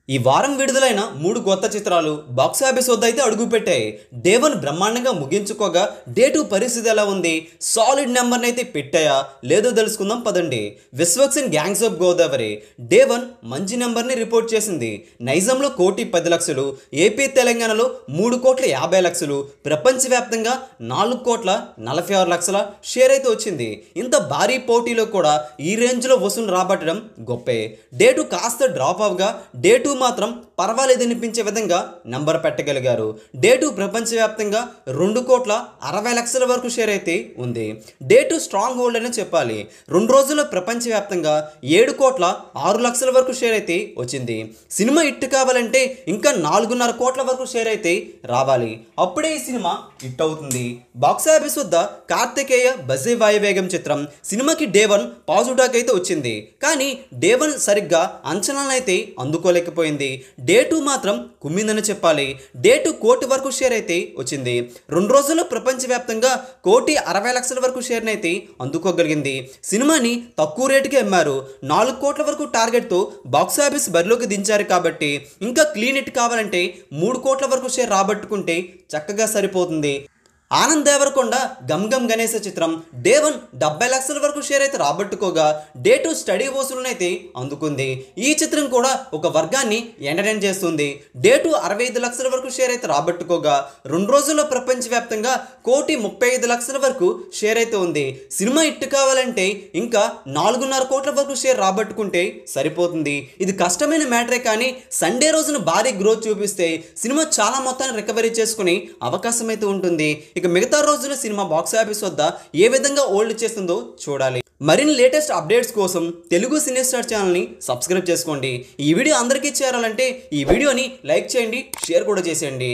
ఈ వారం విడుదలైన 3 కొత్త చిత్రాలు బాక్స్ ఆఫీస్ వద్ద అయితే అడుగుపెట్టాయి. డే 1 బ్రహ్మాండంగా ముగించుకోగా డే 2 పరిస్థితి ఎలా ఉంది, సాలిడ్ నెంబర్ని అయితే పెట్టాయా లేదో తెలుసుకుందాం పదండి. Vishwaksen gangs of Godavari day 1 మంచి నెంబర్ని రిపోర్ట్ చేసింది. నైజాంలో 1,10,00,000, ఏపీ తెలంగాణలో 3,50,00,000, ప్రపంచవ్యాప్తంగా 4,46,00,000 షేర్ అయితే వచ్చింది. ఇంత భారీ పోటీలో కూడా ఈ రేంజ్లో వసూలు రాబట్టడం గొప్పే. డే 2 కాస్త డ్రాప్ అవగా డే 2 మాత్రం పర్వాలేదనిపించే విధంగా నంబర్ పెట్టగలిగారు. డే 2 ప్రపంచవ్యాప్తంగా 2,60,00,000 వరకు షేర్ అయితే ఉంది. డే 2 స్ట్రాంగ్ హోల్డ్ అని చెప్పాలి. 2 రోజుల్లో ప్రపంచవ్యాప్తంగా 7,06,00,000 వరకు షేర్ అయితే వచ్చింది. సినిమా హిట్ కావాలంటే ఇంకా 4.5 కోట్ల వరకు షేర్ అయితే రావాలి. అప్పుడే ఈ సినిమా హిట్ అవుతుంది. బాక్స్ ఆఫీస్ వద్ద కార్తికేయ బజే వాయువేగం చిత్రం సినిమాకి డే 1 పాజిటివ్ టాక్ అయితే వచ్చింది. కానీ డే 1 సరిగ్గా అంచనాలను అయితే అందుకోలేకపోయింది. డే 2 మాత్రం కుమ్మిందని చెప్పాలి. డే 2 కోటి వరకు షేర్ అయితే వచ్చింది. 2 రోజుల్లో ప్రపంచవ్యాప్తంగా 1,60,00,000 వరకు షేర్ని అయితే అందుకోగలిగింది. సినిమాని తక్కువ రేటుకి అమ్మారు. 4 కోట్ల వరకు టార్గెట్తో బాక్స్ ఆఫీస్ బరిలోకి దించారు కాబట్టి ఇంకా క్లీన్ హిట్ కావాలంటే 3 కోట్ల వరకు షేర్ రాబట్టుకుంటే చక్కగా సరిపోతుంది. ఆనంద్ దేవరకొండ గమ్ గమ్ గణేశ చిత్రం డే 1 70,00,000 వరకు షేర్ అయితే రాబట్టుకోగా డే 2 స్టడీ వసూలును అయితే అందుకుంది. ఈ చిత్రం కూడా ఒక వర్గాన్ని ఎంటర్టైన్ చేస్తుంది. డే 2 65,00,000 వరకు షేర్ అయితే రాబట్టుకోగా 2 రోజుల్లో ప్రపంచవ్యాప్తంగా 1,35,00,000 వరకు షేర్ అయితే ఉంది. సినిమా హిట్ కావాలంటే ఇంకా 4.5 కోట్ల వరకు షేర్ రాబట్టుకుంటే సరిపోతుంది. ఇది కష్టమైన మ్యాటరే కానీ సండే రోజున భారీ గ్రోత్ చూపిస్తే సినిమా చాలా మొత్తాన్ని రికవరీ చేసుకునే అవకాశం అయితే ఉంటుంది. ఇక మిగతా రోజున సినిమా బాక్స్ ఆఫీస్ వద్ద ఏ విధంగా హోల్డ్ చేస్తుందో చూడాలి. మరిన్ని లేటెస్ట్ అప్డేట్స్ కోసం తెలుగు సినీ స్టార్ ఛానల్ని సబ్స్క్రైబ్ చేసుకోండి. ఈ వీడియో అందరికీ చేరాలంటే ఈ వీడియోని లైక్ చేయండి, షేర్ కూడా చేసేయండి.